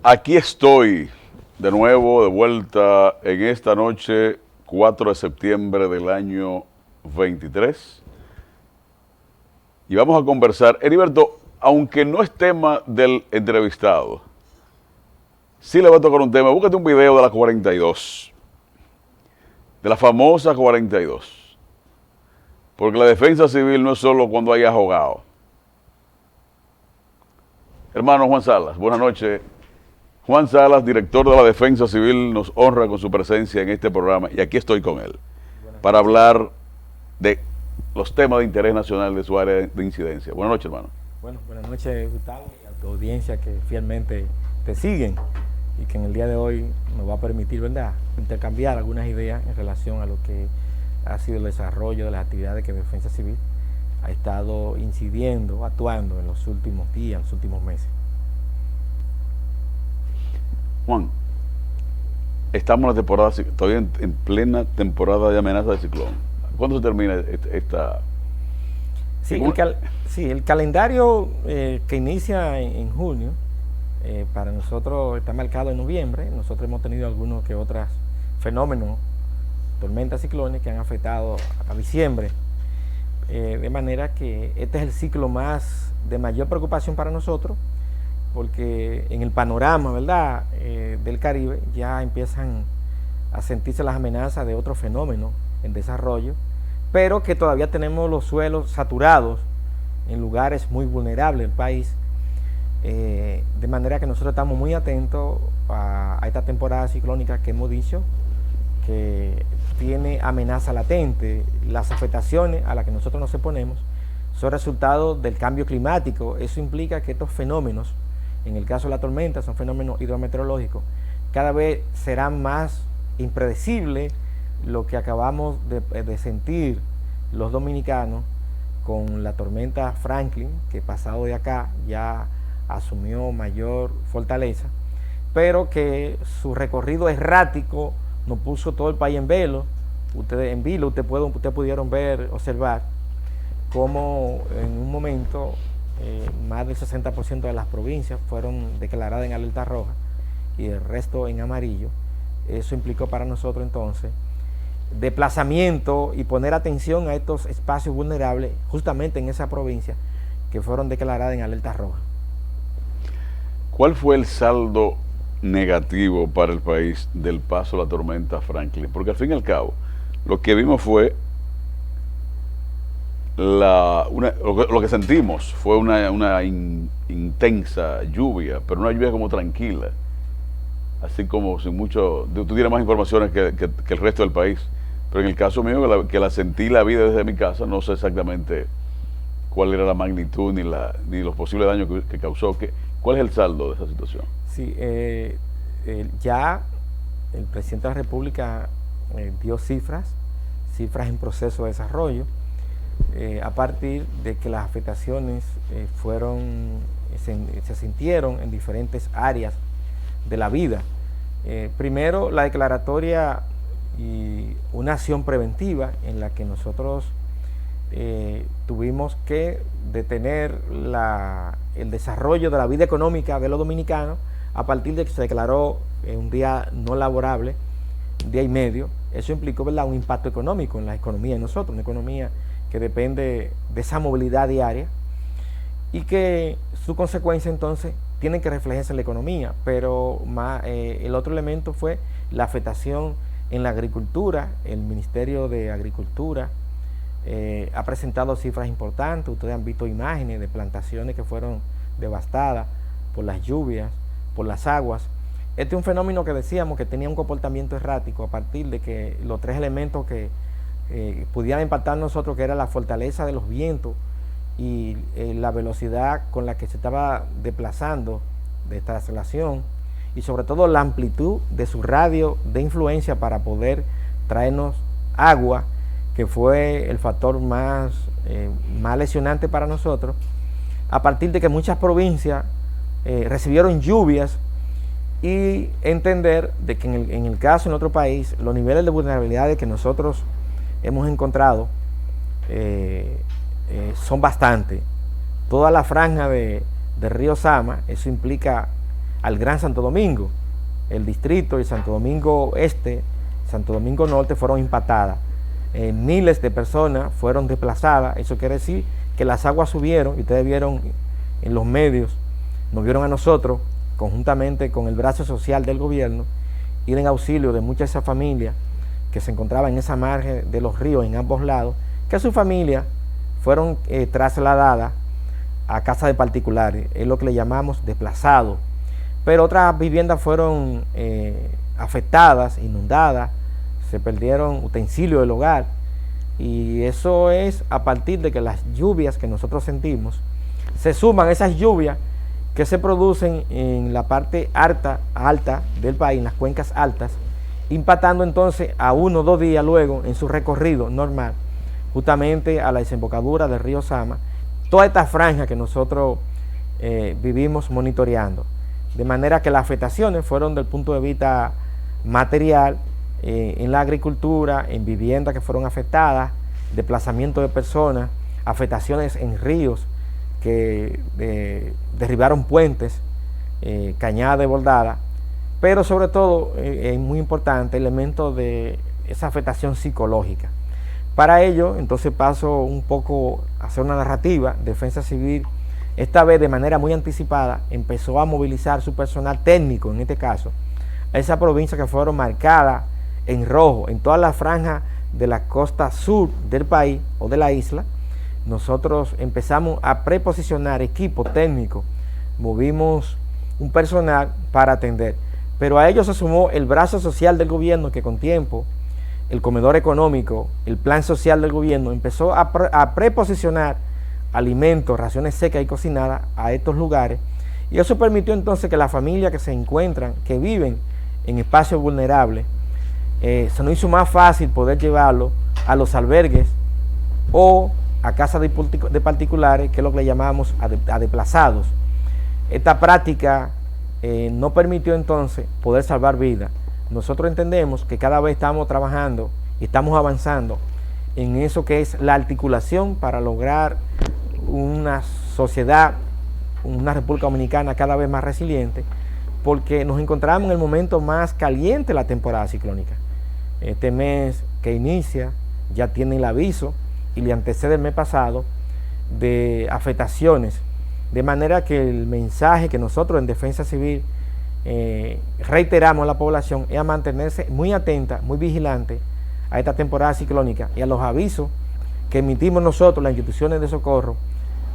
Aquí estoy de nuevo, de vuelta en esta noche, 4 de septiembre del año 23. Y vamos a conversar. Heriberto, aunque no es tema del entrevistado, sí le voy a tocar un tema. Búscate un video de la 42, de la famosa 42. Porque la defensa civil no es solo cuando hay ahogado. Hermano Juan Salas, buenas noches. Juan Salas, director de la Defensa Civil, nos honra con su presencia en este programa y aquí estoy con él para hablar de los temas de interés nacional de su área de incidencia. Buenas noches, hermano. Bueno, buenas noches, Gustavo, y a tu audiencia que fielmente te siguen y que en el día de hoy nos va a permitir, ¿verdad?, intercambiar algunas ideas en relación a lo que ha sido el desarrollo de las actividades que Defensa Civil ha estado incidiendo, actuando en los últimos días, en los últimos meses. Juan, estamos en la temporada, todavía en plena temporada de amenaza de ciclón. ¿Cuándo se termina esta? Sí, el calendario que inicia en junio, para nosotros está marcado en noviembre. Nosotros hemos tenido algunos que otros fenómenos, tormentas, ciclones, que han afectado a diciembre. De manera que este es el ciclo más de mayor preocupación para nosotros, porque en el panorama, ¿verdad?, del Caribe ya empiezan a sentirse las amenazas de otros fenómenos en desarrollo, pero que todavía tenemos los suelos saturados en lugares muy vulnerables del país, de manera que nosotros estamos muy atentos a esta temporada ciclónica que hemos dicho que tiene amenaza latente. Las afectaciones a las que nosotros nos exponemos son resultado del cambio climático. Eso implica que estos fenómenos, en el caso de la tormenta, son fenómenos hidrometeorológicos, cada vez serán más impredecibles. Lo que acabamos de sentir los dominicanos con la tormenta Franklin, que pasado de acá ya asumió mayor fortaleza, pero que su recorrido errático nos puso todo el país en vilo. Ustedes pudieron observar cómo en un momento más del 60% de las provincias fueron declaradas en alerta roja y el resto en amarillo. Eso implicó para nosotros entonces desplazamiento y poner atención a estos espacios vulnerables justamente en esa provincia que fueron declaradas en alerta roja. ¿Cuál fue el saldo negativo para el país del paso de la tormenta Franklin? Porque al fin y al cabo, lo que vimos fue lo que sentimos fue una intensa lluvia, pero una lluvia como tranquila, así como sin mucho. Tú tienes más informaciones que el resto del país, pero en el caso mío, que la sentí la vida desde mi casa, no sé exactamente cuál era la magnitud ni los posibles daños que causó. ¿Cuál es el saldo de esa situación? Sí, ya el presidente de la República dio cifras en proceso de desarrollo, a partir de que las afectaciones se sintieron en diferentes áreas de la vida. Primero, la declaratoria y una acción preventiva en la que nosotros tuvimos que detener el desarrollo de la vida económica de los dominicanos a partir de que se declaró un día no laborable, un día y medio. Eso implicó, ¿verdad?, un impacto económico en la economía de nosotros, una economía que depende de esa movilidad diaria y que su consecuencia entonces tienen que reflejarse en la economía. Pero el otro elemento fue la afectación en la agricultura. El Ministerio de Agricultura ha presentado cifras importantes. Ustedes han visto imágenes de plantaciones que fueron devastadas por las lluvias, por las aguas. Este es un fenómeno que decíamos que tenía un comportamiento errático a partir de que los tres elementos que pudieran impactar a nosotros, que era la fortaleza de los vientos y la velocidad con la que se estaba desplazando de traslación, y sobre todo la amplitud de su radio de influencia para poder traernos agua, que fue el factor más lesionante para nosotros, a partir de que muchas provincias recibieron lluvias, y entender de que en el caso en otro país los niveles de vulnerabilidad que nosotros hemos encontrado son bastantes. Toda la franja de río Sama, eso implica al Gran Santo Domingo. El distrito y Santo Domingo Este, Santo Domingo Norte fueron impactadas. Miles de personas fueron desplazadas. Eso quiere decir que las aguas subieron, y ustedes vieron en los medios, nos vieron a nosotros, conjuntamente con el brazo social del gobierno, ir en auxilio de muchas de esas familias que se encontraban en esa margen de los ríos en ambos lados, que sus familias fueron trasladadas a casas de particulares, es lo que le llamamos desplazados. Pero otras viviendas fueron afectadas, inundadas, se perdieron utensilios del hogar, y eso es a partir de que las lluvias que nosotros sentimos se suman a esas lluvias que se producen en la parte alta del país, en las cuencas altas, impactando entonces a 1 o 2 días luego en su recorrido normal, justamente a la desembocadura del río Sama, toda esta franja que nosotros vivimos monitoreando. De manera que las afectaciones fueron del punto de vista material, en la agricultura, en viviendas que fueron afectadas, desplazamiento de personas, afectaciones en ríos que derribaron puentes, cañadas desbordadas, pero sobre todo es muy importante el elemento de esa afectación psicológica. Para ello, entonces paso un poco a hacer una narrativa. Defensa Civil, esta vez de manera muy anticipada, empezó a movilizar su personal técnico, en este caso, a esas provincias que fueron marcadas en rojo, en toda la franja de la costa sur del país o de la isla. Nosotros empezamos a preposicionar equipo técnico, movimos un personal para atender, pero a ello se sumó el brazo social del gobierno, que con tiempo, el comedor económico, el plan social del gobierno, empezó a preposicionar alimentos, raciones secas y cocinadas a estos lugares, y eso permitió entonces que las familias que se encuentran, que viven en espacios vulnerables, se nos hizo más fácil poder llevarlo a los albergues o a casas de particulares, que es lo que le llamamos a desplazados. Esta práctica no permitió entonces poder salvar vidas. Nosotros entendemos que cada vez estamos trabajando y estamos avanzando en eso que es la articulación para lograr una sociedad, una República Dominicana cada vez más resiliente, porque nos encontramos en el momento más caliente de la temporada ciclónica. Este mes que inicia ya tiene el aviso y le antecede el mes pasado de afectaciones, de manera que el mensaje que nosotros en Defensa Civil reiteramos a la población es a mantenerse muy atenta, muy vigilante a esta temporada ciclónica y a los avisos que emitimos nosotros, las instituciones de socorro,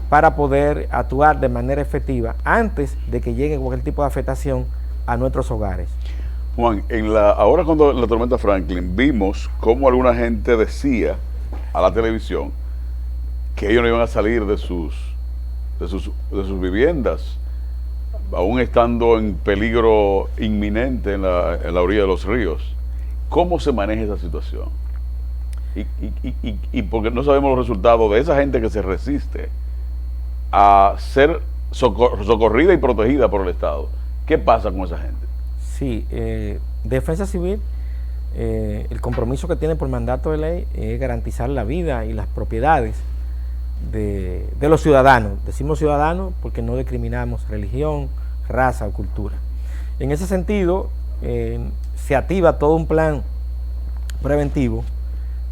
para poder actuar de manera efectiva antes de que llegue cualquier tipo de afectación a nuestros hogares. Juan, ahora cuando la tormenta Franklin, vimos cómo alguna gente decía a la televisión que ellos no iban a salir de sus viviendas, aún estando en peligro inminente en la orilla de los ríos. ¿Cómo se maneja esa situación? Y porque no sabemos los resultados de esa gente que se resiste a ser socorrida y protegida por el Estado. ¿Qué pasa con esa gente? Sí, Defensa Civil, el compromiso que tiene por mandato de ley es garantizar la vida y las propiedades de los ciudadanos. Decimos ciudadanos porque no discriminamos religión, raza o cultura. En ese sentido, se activa todo un plan preventivo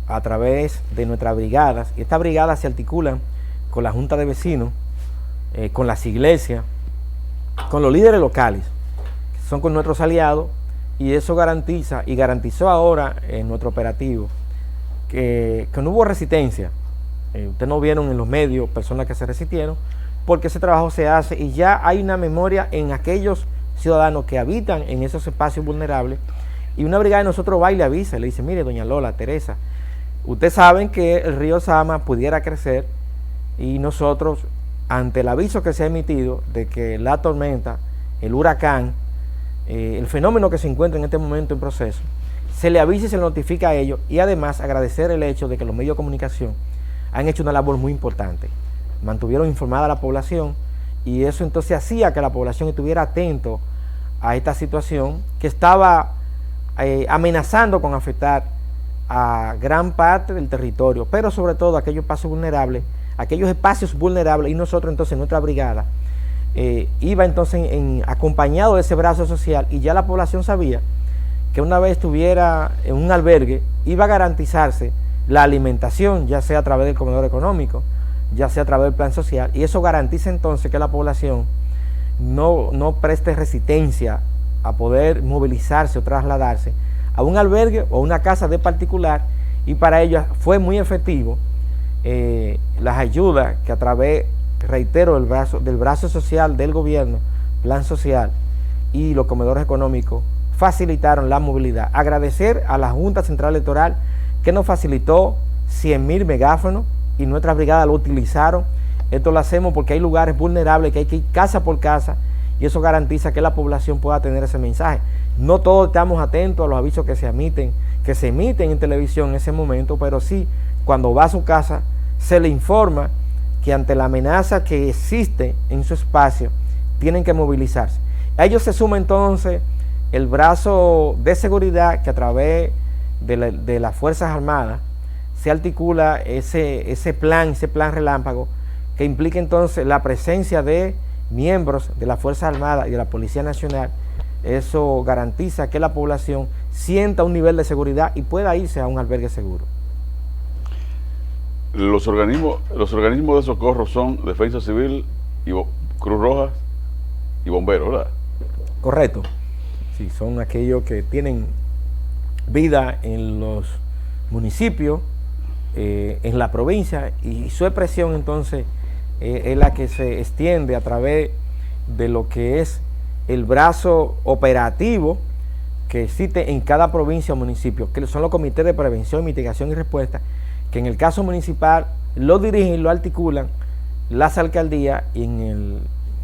a través de nuestras brigadas, y estas brigadas se articulan con la Junta de Vecinos, con las iglesias, con los líderes locales, que son con nuestros aliados, y eso garantiza y garantizó ahora en nuestro operativo que no hubo resistencia. Ustedes no vieron en los medios personas que se resistieron, porque ese trabajo se hace y ya hay una memoria en aquellos ciudadanos que habitan en esos espacios vulnerables, y una brigada de nosotros va y le avisa, le dice: mire, doña Lola, Teresa, ustedes saben que el río Sama pudiera crecer, y nosotros, ante el aviso que se ha emitido de que la tormenta, el huracán, el fenómeno que se encuentra en este momento en proceso, se le avisa y se le notifica a ellos, y además agradecer el hecho de que los medios de comunicación han hecho una labor muy importante, mantuvieron informada a la población, y eso entonces hacía que la población estuviera atento a esta situación que estaba amenazando con afectar a gran parte del territorio, pero sobre todo a aquellos espacios vulnerables, y nosotros entonces en nuestra brigada iba entonces acompañado de ese brazo social, y ya la población sabía que una vez estuviera en un albergue iba a garantizarse la alimentación, ya sea a través del comedor económico, ya sea a través del plan social, y eso garantiza entonces que la población no preste resistencia a poder movilizarse o trasladarse a un albergue o una casa de particular, y para ello fue muy efectivo las ayudas que a través, reitero, del brazo social del gobierno, plan social y los comedores económicos facilitaron la movilidad. Agradecer a la Junta Central Electoral que nos facilitó 100.000 megáfonos y nuestras brigadas lo utilizaron. Esto lo hacemos porque hay lugares vulnerables que hay que ir casa por casa, y eso garantiza que la población pueda tener ese mensaje. No todos estamos atentos a los avisos que se emiten en televisión en ese momento, pero sí, cuando va a su casa se le informa que ante la amenaza que existe en su espacio tienen que movilizarse. A ellos se suma entonces el brazo de seguridad que a través de las Fuerzas Armadas se articula ese plan relámpago, que implica entonces la presencia de miembros de las Fuerzas Armadas y de la Policía Nacional. Eso garantiza que la población sienta un nivel de seguridad y pueda irse a un albergue seguro. Los organismos de socorro son Defensa Civil, y Cruz Roja y Bomberos, ¿verdad? Correcto. Sí, son aquellos que tienen vida en los municipios, en la provincia, y su expresión entonces es la que se extiende a través de lo que es el brazo operativo que existe en cada provincia o municipio, que son los comités de prevención, mitigación y respuesta, que en el caso municipal lo dirigen y lo articulan las alcaldías, y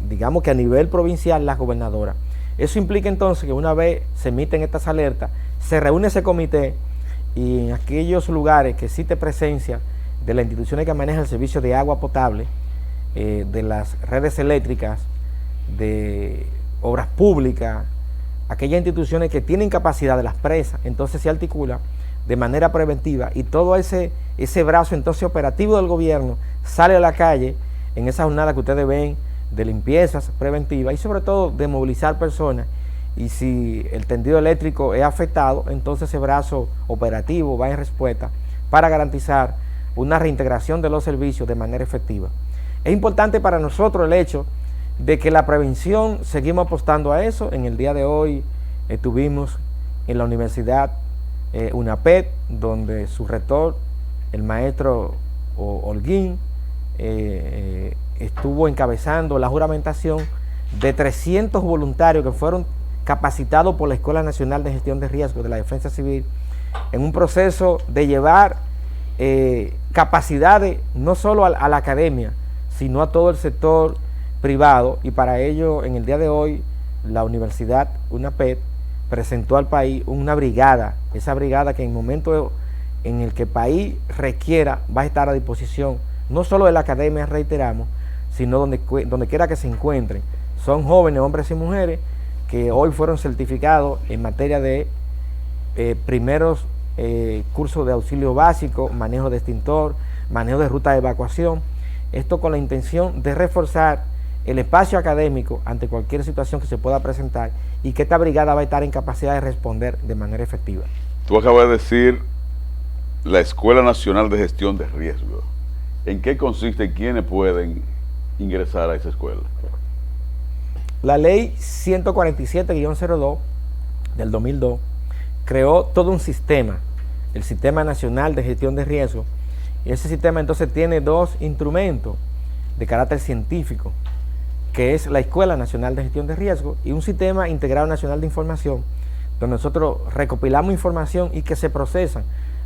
digamos que a nivel provincial las gobernadoras. Eso implica entonces que una vez se emiten estas alertas, se reúne ese comité, y en aquellos lugares que existe presencia de las instituciones que manejan el servicio de agua potable, de las redes eléctricas, de obras públicas, aquellas instituciones que tienen capacidad de las presas, entonces se articula de manera preventiva, y todo ese brazo entonces operativo del gobierno sale a la calle en esa jornada que ustedes ven de limpiezas preventivas y sobre todo de movilizar personas. Y si el tendido eléctrico es afectado, entonces ese brazo operativo va en respuesta para garantizar una reintegración de los servicios de manera efectiva. Es importante para nosotros el hecho de que la prevención, seguimos apostando a eso. En el día de hoy estuvimos en la Universidad UNAPED, donde su rector, el maestro Holguín, estuvo encabezando la juramentación de 300 voluntarios que fueron capacitados por la Escuela Nacional de Gestión de Riesgos de la Defensa Civil, en un proceso de llevar capacidades no solo a la academia, sino a todo el sector privado. Y para ello, en el día de hoy, la Universidad UNAPED presentó al país una brigada, esa brigada que en el momento en el que el país requiera va a estar a disposición, no solo de la academia, reiteramos, sino donde quiera que se encuentren. Son jóvenes, hombres y mujeres, que hoy fueron certificados en materia de primeros cursos de auxilio básico, manejo de extintor, manejo de ruta de evacuación. Esto con la intención de reforzar el espacio académico ante cualquier situación que se pueda presentar, y que esta brigada va a estar en capacidad de responder de manera efectiva. Tú acabas de decir la Escuela Nacional de Gestión de Riesgos. ¿En qué consiste y quiénes pueden ingresar a esa escuela? La ley 147-02 del 2002 creó todo un sistema, el Sistema Nacional de Gestión de Riesgos, y ese sistema entonces tiene dos instrumentos de carácter científico, que es la Escuela Nacional de Gestión de Riesgos y un Sistema Integrado Nacional de Información, donde nosotros recopilamos información y que se procesan.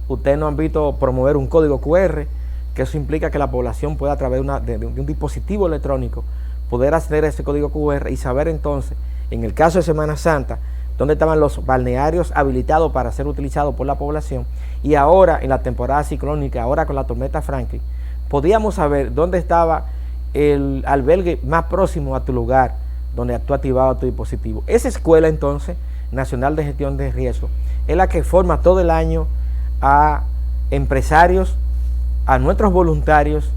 Ustedes nos han visto promover un código QR, que eso implica que la población pueda a través de un dispositivo electrónico poder acceder a ese código QR y saber entonces, en el caso de Semana Santa, dónde estaban los balnearios habilitados para ser utilizados por la población, y ahora en la temporada ciclónica, ahora con la tormenta Franklin, podíamos saber dónde estaba el albergue más próximo a tu lugar, donde tú activabas tu dispositivo. Esa Escuela entonces Nacional de Gestión de Riesgos es la que forma todo el año a empresarios, a nuestros voluntarios,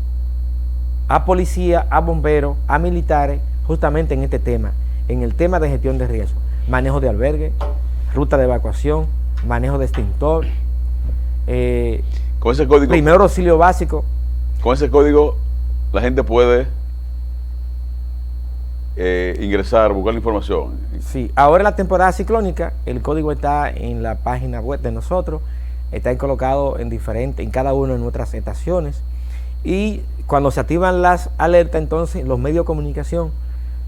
a policía, a bomberos, a militares, justamente en este tema, en el tema de gestión de riesgo, manejo de albergue, ruta de evacuación, manejo de extintor, con ese código, primer auxilio básico. Con ese código la gente puede ingresar, buscar la información. Sí, ahora en la temporada ciclónica, el código está en la página web de nosotros, está colocado en cada una de nuestras estaciones, y cuando se activan las alertas, entonces los medios de comunicación,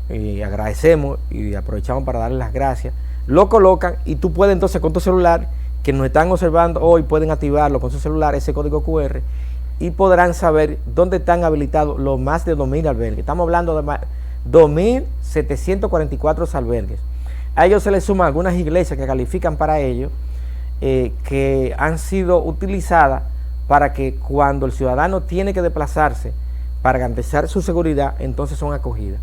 agradecemos y aprovechamos para darles las gracias, lo colocan y tú puedes entonces con tu celular, que nos están observando hoy, pueden activarlo con su celular, ese código QR, y podrán saber dónde están habilitados los más de 2.000 albergues. Estamos hablando de 2.744 albergues. A ellos se les suman algunas iglesias que califican para ello, que han sido utilizadas para que cuando el ciudadano tiene que desplazarse para garantizar su seguridad, entonces son acogidas.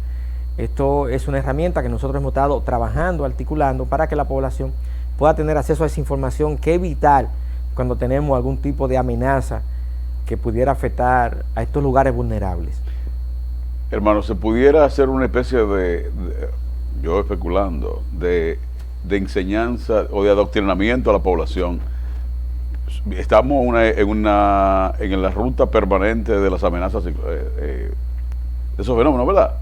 Esto es una herramienta que nosotros hemos estado trabajando, articulando, para que la población pueda tener acceso a esa información, que es vital cuando tenemos algún tipo de amenaza que pudiera afectar a estos lugares vulnerables. Hermano, ¿se pudiera hacer una especie yo especulando, de enseñanza o de adoctrinamiento a la población? Estamos en la ruta permanente de las amenazas de esos fenómenos, ¿verdad?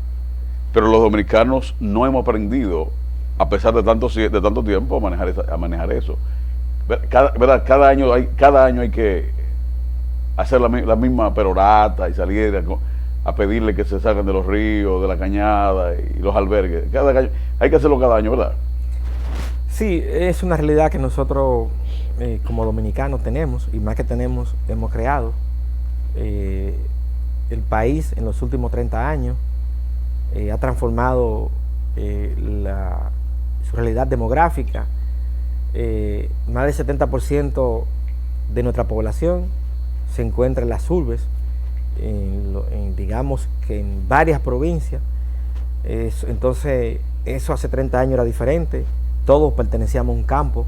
Pero los dominicanos no hemos aprendido, a pesar de tanto tiempo, a manejar eso. ¿Verdad? Cada año hay que hacer la misma perorata y salir a pedirle que se salgan de los ríos, de la cañada y los albergues. Hay que hacerlo cada año, ¿verdad? Sí, es una realidad que nosotros como dominicanos tenemos, y más que tenemos, hemos creado. El país en los últimos 30 años ha transformado su realidad demográfica. Más del 70% de nuestra población se encuentra en las urbes, digamos que en varias provincias. Entonces eso hace 30 años era diferente, todos pertenecíamos a un campo.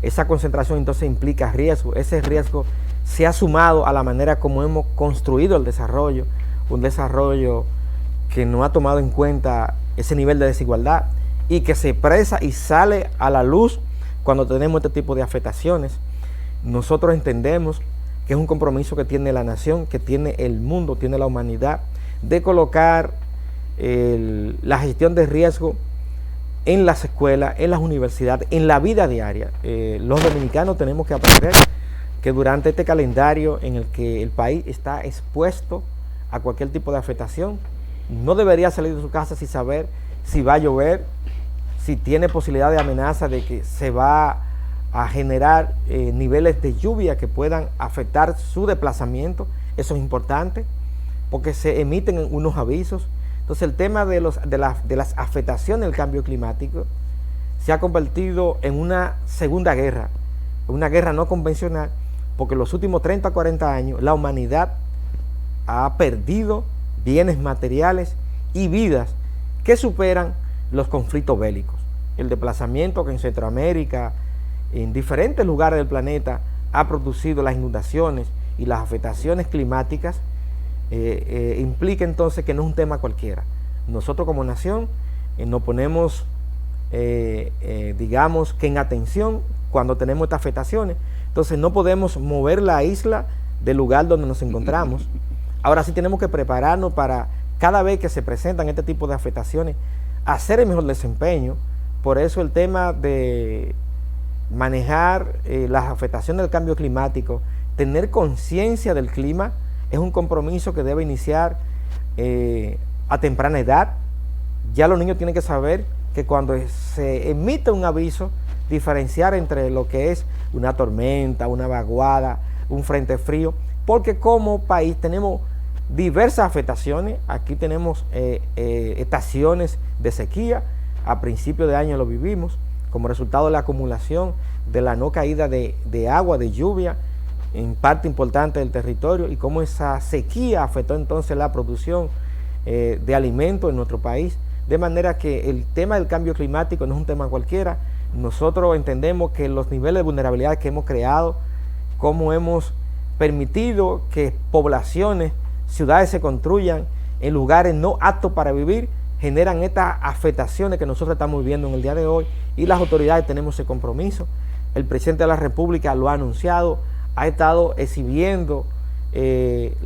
Esa concentración entonces implica riesgo. Ese riesgo se ha sumado a la manera como hemos construido el desarrollo, un desarrollo que no ha tomado en cuenta ese nivel de desigualdad y que se expresa y sale a la luz cuando tenemos este tipo de afectaciones. Nosotros entendemos que es un compromiso que tiene la nación, que tiene el mundo, tiene la humanidad, de colocar la gestión de riesgo en las escuelas, en las universidades, en la vida diaria. Los dominicanos tenemos que aprender que durante este calendario en el que el país está expuesto a cualquier tipo de afectación, no debería salir de su casa sin saber si va a llover, si tiene posibilidad de amenaza de que se va a generar niveles de lluvia que puedan afectar su desplazamiento. Eso es importante porque se emiten unos avisos. Entonces el tema de las afectaciones del cambio climático se ha convertido en una segunda guerra, una guerra no convencional, porque en los últimos 30 a 40 años la humanidad ha perdido bienes materiales y vidas que superan los conflictos bélicos. El desplazamiento que en Centroamérica, en diferentes lugares del planeta, ha producido las inundaciones y las afectaciones climáticas, implica entonces que no es un tema cualquiera. Nosotros como nación nos ponemos, digamos que en atención cuando tenemos estas afectaciones. Entonces no podemos mover la isla del lugar donde nos encontramos. Ahora sí tenemos que prepararnos para cada vez que se presentan este tipo de afectaciones, hacer el mejor desempeño. Por eso el tema de manejar las afectaciones del cambio climático, tener conciencia del clima, es un compromiso que debe iniciar a temprana edad. Ya los niños tienen que saber que cuando se emite un aviso, diferenciar entre lo que es una tormenta, una vaguada, un frente frío, porque como país tenemos diversas afectaciones. Aquí tenemos estaciones de sequía, a principios de año lo vivimos, como resultado de la acumulación de la no caída de agua, de lluvia, en parte importante del territorio, y cómo esa sequía afectó entonces la producción de alimentos en nuestro país. De manera que el tema del cambio climático no es un tema cualquiera. Nosotros entendemos que los niveles de vulnerabilidad que hemos creado, cómo hemos permitido que poblaciones, ciudades se construyan en lugares no aptos para vivir, generan estas afectaciones que nosotros estamos viviendo en el día de hoy, y las autoridades tenemos ese compromiso. El presidente de la República lo ha anunciado, ha estado exhibiendo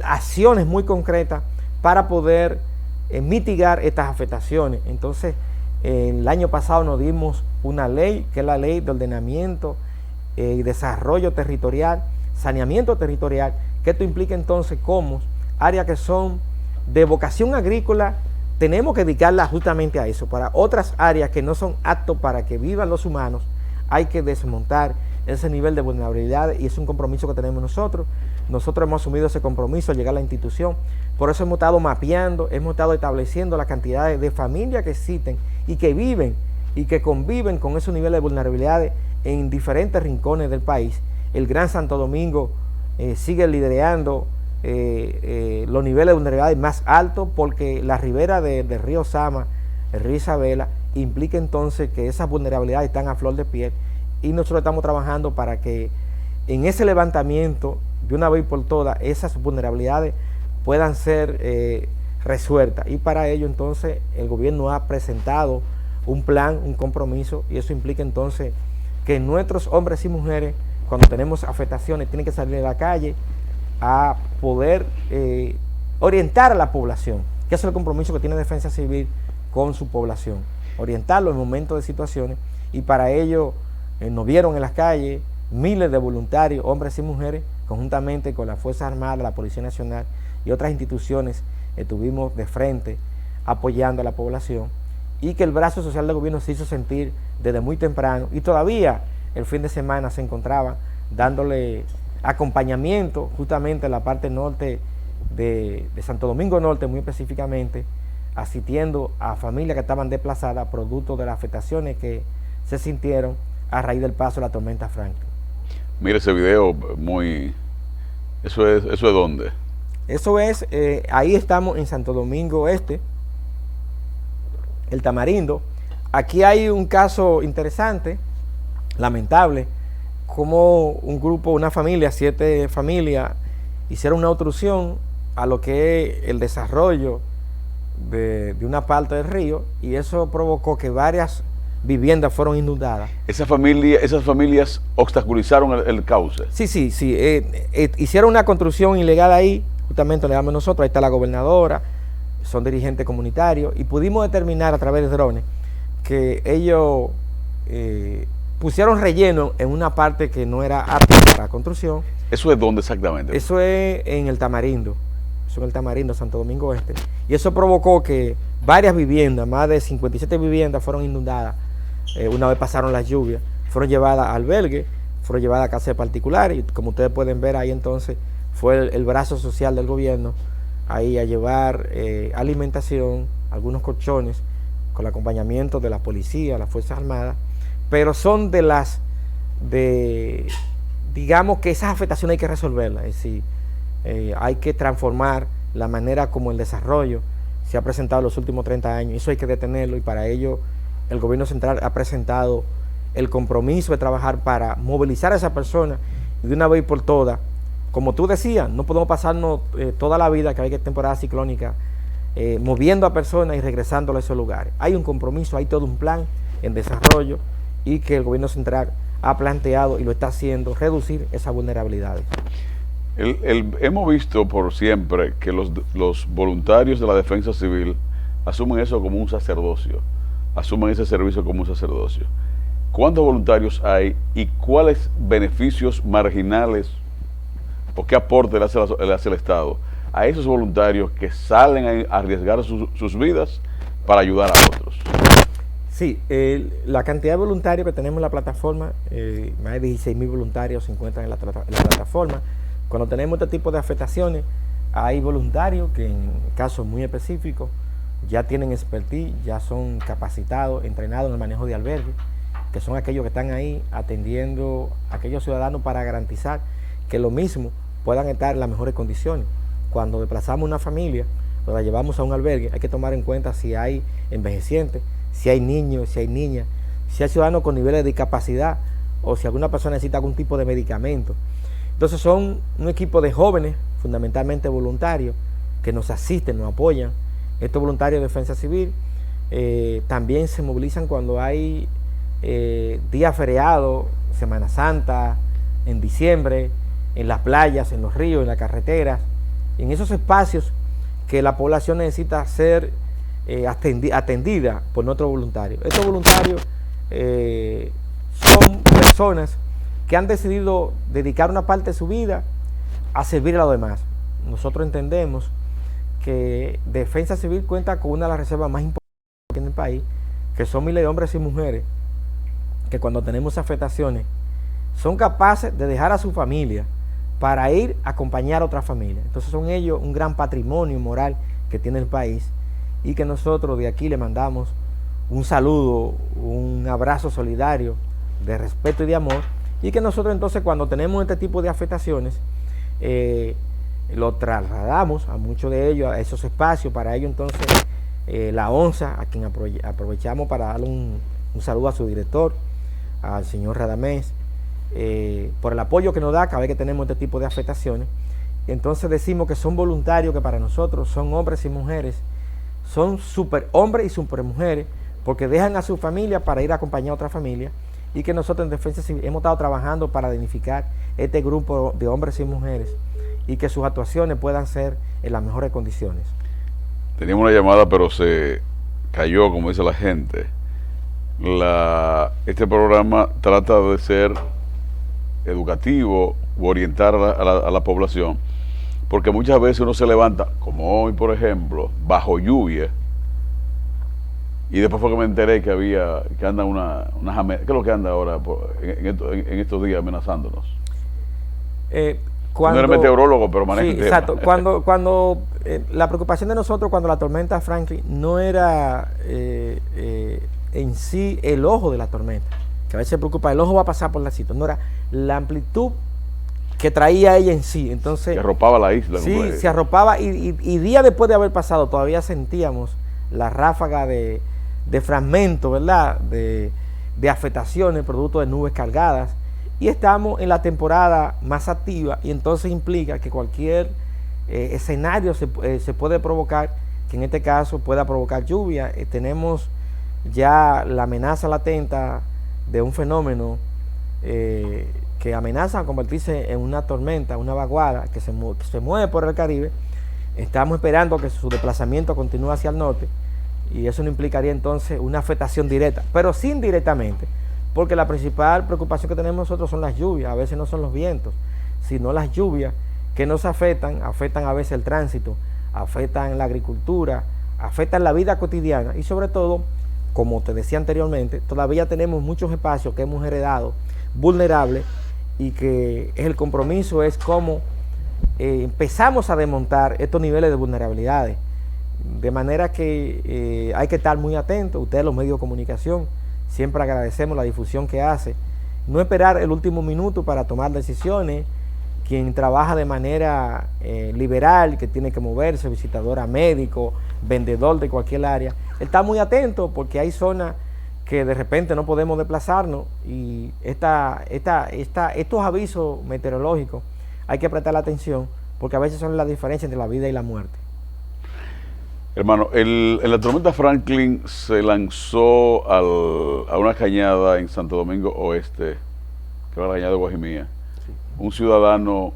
acciones muy concretas para poder mitigar estas afectaciones. Entonces, el año pasado nos dimos una ley, que es la Ley de Ordenamiento y Desarrollo Territorial, Saneamiento Territorial, que esto implica entonces cómo áreas que son de vocación agrícola tenemos que dedicarlas justamente a eso. Para otras áreas que no son aptas para que vivan los humanos, hay que desmontar ese nivel de vulnerabilidad, y es un compromiso que tenemos nosotros. Nosotros hemos asumido ese compromiso al llegar a la institución. Por eso hemos estado mapeando, hemos estado estableciendo la cantidad de familias que existen y que viven y que conviven con esos niveles de vulnerabilidades en diferentes rincones del país. El Gran Santo Domingo sigue liderando los niveles de vulnerabilidad más altos, porque la ribera del río Sama, el río Isabela, implica entonces que esas vulnerabilidades están a flor de piel, y nosotros estamos trabajando para que en ese levantamiento, de una vez por todas, esas vulnerabilidades puedan ser resueltas, y para ello entonces el gobierno ha presentado un plan, un compromiso, y eso implica entonces que nuestros hombres y mujeres, cuando tenemos afectaciones, tienen que salir a la calle a poder orientar a la población, que es el compromiso que tiene Defensa Civil con su población, orientarlo en momentos de situaciones, y para ello nos vieron en las calles miles de voluntarios, hombres y mujeres, conjuntamente con las Fuerzas Armadas, la Policía Nacional y otras instituciones. Estuvimos de frente apoyando a la población, y que el brazo social del gobierno se hizo sentir desde muy temprano, y todavía el fin de semana se encontraba dándole acompañamiento justamente en la parte norte de Santo Domingo Norte, muy específicamente, asistiendo a familias que estaban desplazadas producto de las afectaciones que se sintieron a raíz del paso de la tormenta Franklin. Mira ese video, ¿eso es dónde? Eso es, ahí estamos en Santo Domingo Este, el Tamarindo. Aquí hay un caso interesante, lamentable, como un grupo, una familia, 7 familias, hicieron una obstrucción a lo que es el desarrollo de una parte del río, y eso provocó que varias viviendas fueron inundadas. Esas familias obstaculizaron el cauce. Sí. Hicieron una construcción ilegal ahí, justamente le damos nosotros, ahí está la gobernadora, son dirigentes comunitarios, y pudimos determinar a través de drones que ellos pusieron relleno en una parte que no era apta para construcción. ¿Eso es dónde exactamente? Eso es en el Tamarindo. Eso en el Tamarindo, Santo Domingo Este. Y eso provocó que varias viviendas, más de 57 viviendas, fueron inundadas. Una vez pasaron las lluvias, fueron llevadas a albergue, fueron llevadas a casas particulares, y como ustedes pueden ver ahí, entonces fue el brazo social del gobierno ahí a llevar alimentación, algunos colchones, con el acompañamiento de la policía, las Fuerzas Armadas. Pero son digamos que esas afectaciones hay que resolverlas, es decir, hay que transformar la manera como el desarrollo se ha presentado en los últimos 30 años, eso hay que detenerlo, y para ello el gobierno central ha presentado el compromiso de trabajar para movilizar a esa persona, y de una vez por todas, como tú decías, no podemos pasarnos toda la vida, que hay temporada ciclónica, moviendo a personas y regresando a esos lugares. Hay un compromiso, hay todo un plan en desarrollo, y que el gobierno central ha planteado y lo está haciendo, reducir esas vulnerabilidades. Hemos visto por siempre que los voluntarios de la Defensa Civil asumen eso como un sacerdocio, asumen ese servicio como un sacerdocio. ¿Cuántos voluntarios hay y cuáles beneficios marginales o qué aporte le hace el Estado a esos voluntarios que salen a arriesgar sus vidas para ayudar a otros? Sí, la cantidad de voluntarios que tenemos en la plataforma, más de 16.000 voluntarios se encuentran en la plataforma. Cuando tenemos este tipo de afectaciones, hay voluntarios que en casos muy específicos ya tienen expertise, ya son capacitados, entrenados en el manejo de albergues, que son aquellos que están ahí atendiendo a aquellos ciudadanos para garantizar que lo mismo puedan estar en las mejores condiciones. Cuando desplazamos una familia o la llevamos a un albergue, hay que tomar en cuenta si hay envejecientes, si hay niños, si hay niñas, si hay ciudadanos con niveles de discapacidad, o si alguna persona necesita algún tipo de medicamento. Entonces son un equipo de jóvenes, fundamentalmente voluntarios, que nos asisten, nos apoyan. Estos voluntarios de Defensa Civil También se movilizan cuando hay días feriados, Semana Santa, en diciembre, en las playas, en los ríos, en las carreteras, en esos espacios que la población necesita ser atendida por nuestros voluntarios. Estos voluntarios son personas que han decidido dedicar una parte de su vida a servir a los demás. Nosotros entendemos que Defensa Civil cuenta con una de las reservas más importantes en el país, que son miles de hombres y mujeres que cuando tenemos afectaciones son capaces de dejar a su familia para ir a acompañar a otra familia. Entonces son ellos un gran patrimonio moral que tiene el país, y que nosotros de aquí le mandamos un saludo, un abrazo solidario de respeto y de amor, y que nosotros entonces cuando tenemos este tipo de afectaciones lo trasladamos a muchos de ellos a esos espacios. Para ello entonces la ONSA, a quien aprovechamos para darle un saludo a su director, al señor Radamés, por el apoyo que nos da cada vez que tenemos este tipo de afectaciones. Entonces decimos que son voluntarios, que para nosotros son hombres y mujeres, son super hombres y super mujeres, porque dejan a su familia para ir a acompañar a otra familia, y que nosotros en Defensa Civil hemos estado trabajando para dignificar este grupo de hombres y mujeres y que sus actuaciones puedan ser en las mejores condiciones. Teníamos una llamada, pero se cayó, como dice la gente. Este programa trata de ser educativo u orientar a la población, porque muchas veces uno se levanta, como hoy por ejemplo, bajo lluvia, y después fue que me enteré que anda ¿qué es lo que anda ahora en estos días amenazándonos? No era meteorólogo, pero maneja el tema. Exacto. Cuando la preocupación de nosotros cuando la tormenta Franklin no era en sí el ojo de la tormenta, que a veces se preocupa, el ojo va a pasar por la sitio, no era la amplitud que traía ella en sí. Entonces, que arropaba la isla. Sí, se arropaba, y días después de haber pasado todavía sentíamos la ráfaga de fragmentos, ¿verdad? De afectaciones producto de nubes cargadas, y estamos en la temporada más activa, y entonces implica que cualquier escenario se puede provocar, que en este caso pueda provocar lluvia. Tenemos ya la amenaza latente de un fenómeno que amenaza a convertirse en una tormenta, una vaguada que se mueve por el Caribe. Estamos esperando que su desplazamiento continúe hacia el norte, y eso no implicaría entonces una afectación directa, pero sí indirectamente, porque la principal preocupación que tenemos nosotros son las lluvias. A veces no son los vientos, sino las lluvias que nos afectan a veces el tránsito, afectan la agricultura, afectan la vida cotidiana, y sobre todo, como te decía anteriormente, todavía tenemos muchos espacios que hemos heredado vulnerables, y que el compromiso es cómo empezamos a desmontar estos niveles de vulnerabilidades, de manera que hay que estar muy atentos. Ustedes, los medios de comunicación, siempre agradecemos la difusión que hace, no esperar el último minuto para tomar decisiones. Quien trabaja de manera liberal, que tiene que moverse, visitador a médico, vendedor de cualquier área, está muy atento, porque hay zonas que de repente no podemos desplazarnos, y estos avisos meteorológicos hay que prestar atención, porque a veces son la diferencia entre la vida y la muerte. Hermano, en la tormenta Franklin se lanzó a una cañada en Santo Domingo Oeste, que era la cañada de Guajimía, sí, un ciudadano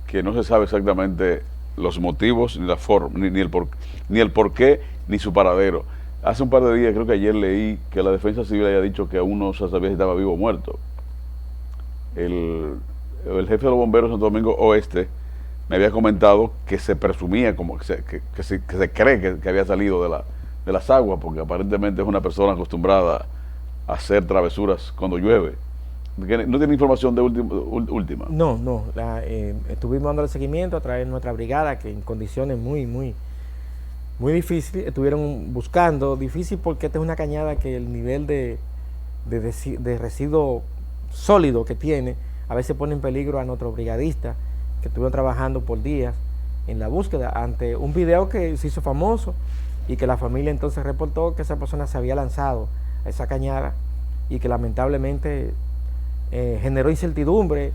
que no se sabe exactamente los motivos, ni la forma, ni el por qué, ni su paradero. Hace un par de días, creo que ayer leí que la Defensa Civil había dicho que aún no se sabía si estaba vivo o muerto. El jefe de los bomberos de Santo Domingo Oeste me había comentado que se presumía, como que se cree que había salido de las aguas, porque aparentemente es una persona acostumbrada a hacer travesuras cuando llueve. ¿No tiene información de última? No. Estuvimos dándole seguimiento a través de nuestra brigada, que en condiciones muy difíciles estuvieron buscando. Difícil porque esta es una cañada que el nivel de residuo sólido que tiene a veces pone en peligro a nuestros brigadistas, que estuvieron trabajando por días en la búsqueda, ante un video que se hizo famoso, y que la familia entonces reportó que esa persona se había lanzado a esa cañada, y que lamentablemente generó incertidumbre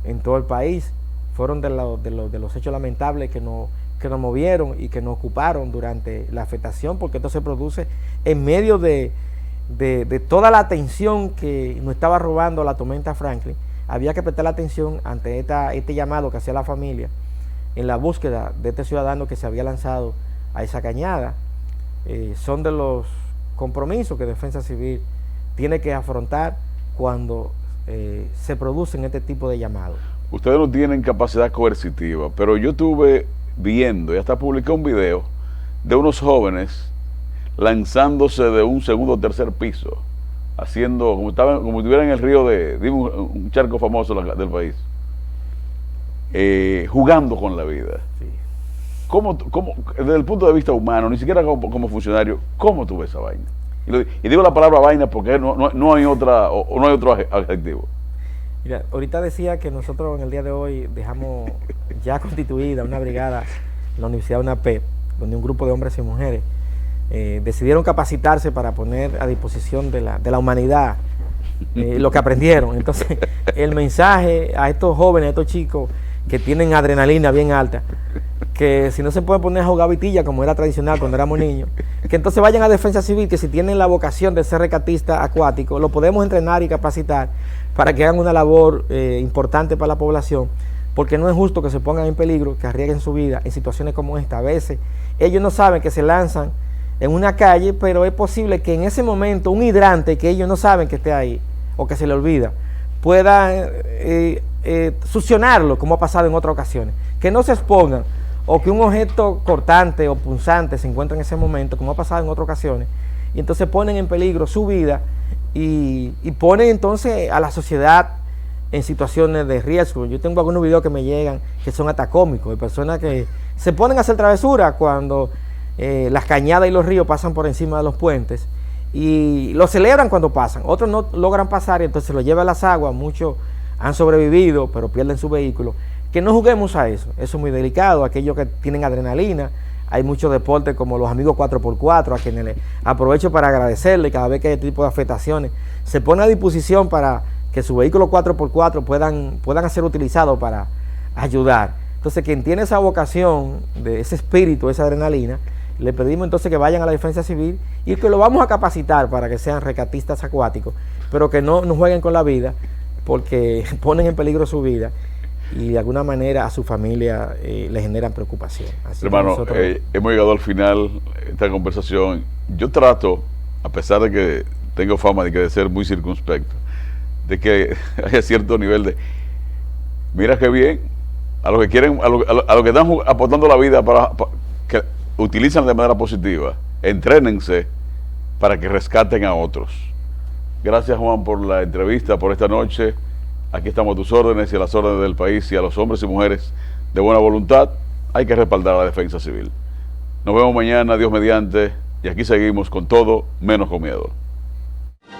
en todo el país. Fueron de los hechos lamentables que que nos movieron y que nos ocuparon durante la afectación, porque esto se produce en medio de toda la atención que nos estaba robando la tormenta Franklin. Había que prestar la atención ante este llamado que hacía la familia en la búsqueda de este ciudadano que se había lanzado a esa cañada. Son de los compromisos que Defensa Civil tiene que afrontar cuando se producen este tipo de llamados. Ustedes no tienen capacidad coercitiva, pero yo estuve viendo y hasta publiqué un video de unos jóvenes lanzándose de un segundo o tercer piso, haciendo como estuvieran en el río dime un charco famoso del país, jugando con la vida. Sí. ¿Cómo, desde el punto de vista humano, ni siquiera como funcionario, cómo tú ves esa vaina? Y digo la palabra vaina porque no hay otro adjetivo. Mira, ahorita decía que nosotros en el día de hoy dejamos ya constituida una brigada en la Universidad UNAPEP, donde un grupo de hombres y mujeres decidieron capacitarse para poner a disposición de la humanidad lo que aprendieron. Entonces, el mensaje a estos jóvenes, a estos chicos que tienen adrenalina bien alta, que si no se pueden poner a jugar vitilla como era tradicional cuando éramos niños, que entonces vayan a Defensa Civil, que si tienen la vocación de ser rescatista acuático, lo podemos entrenar y capacitar para que hagan una labor importante para la población, porque no es justo que se pongan en peligro, que arriesguen su vida en situaciones como esta. A veces ellos no saben que se lanzan en una calle, pero es posible que en ese momento un hidrante que ellos no saben que esté ahí o que se le olvida pueda succionarlo, como ha pasado en otras ocasiones. Que no se expongan, o que un objeto cortante o punzante se encuentre en ese momento, como ha pasado en otras ocasiones, y entonces ponen en peligro su vida y ponen entonces a la sociedad en situaciones de riesgo. Yo tengo algunos videos que me llegan que son hasta cómicos, de personas que se ponen a hacer travesuras cuando las cañadas y los ríos pasan por encima de los puentes, y lo celebran cuando pasan. Otros no logran pasar y entonces lo llevan a las aguas. Muchos han sobrevivido pero pierden su vehículo. Que no juguemos a eso, eso es muy delicado. Aquellos que tienen adrenalina, hay muchos deportes como los amigos 4x4, a quienes les aprovecho para agradecerle cada vez que hay este tipo de afectaciones, se pone a disposición para que su vehículo 4x4 puedan ser utilizados para ayudar. Entonces, quien tiene esa vocación, de ese espíritu, esa adrenalina, le pedimos entonces que vayan a la Defensa Civil y que lo vamos a capacitar para que sean rescatistas acuáticos, pero que no jueguen con la vida, porque ponen en peligro su vida y de alguna manera a su familia le generan preocupación. Así hermano, hemos llegado al final de esta conversación. Yo trato, a pesar de que tengo fama de ser muy circunspecto, de que haya cierto nivel de, mira qué bien, a los que quieren, a los que están aportando la vida para que utilizan de manera positiva, entrénense para que rescaten a otros. Gracias, Juan, por la entrevista, por esta noche. Aquí estamos a tus órdenes y a las órdenes del país, y a los hombres y mujeres de buena voluntad hay que respaldar a la Defensa Civil. Nos vemos mañana, Dios mediante, y aquí seguimos con todo menos con miedo.